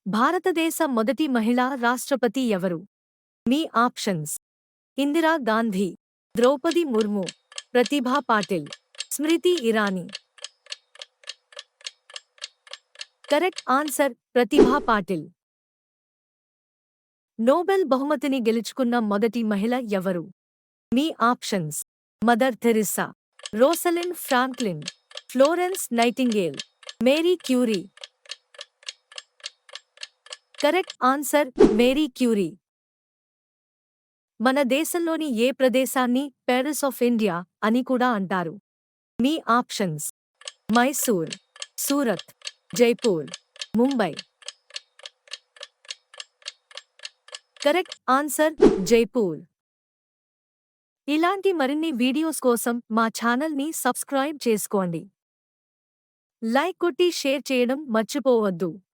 భారతదేశ మొదటి మహిళా రాష్ట్రపతి ఎవరు? మీ options: Indira Gandhi, Droupadi Murmu, Pratibha Patil, Smriti Irani. Correct answer Pratibha Patil. Nobel బహుమతిని గెలుచుకున్న మొదటి మహిళ ఎవరు? మీ options: Mother Teresa, Rosalind Franklin, Florence Nightingale, Marie Curie. Correct answer Marie Curie. మన దేశంలోని ఏ ప్రదేశాన్ని ప్యారిస్ ఆఫ్ ఇండియా అని కూడా అంటారు? మీ options: Mysore, Surat, Jaipur, Mumbai. Correct answer Jaipur. ఇలాంటి మరిన్ని వీడియోస్ కోసం మా ఛానల్ని సబ్స్క్రైబ్ చేసుకోండి. లైక్ కొట్టి షేర్ చేయడం మర్చిపోవద్దు.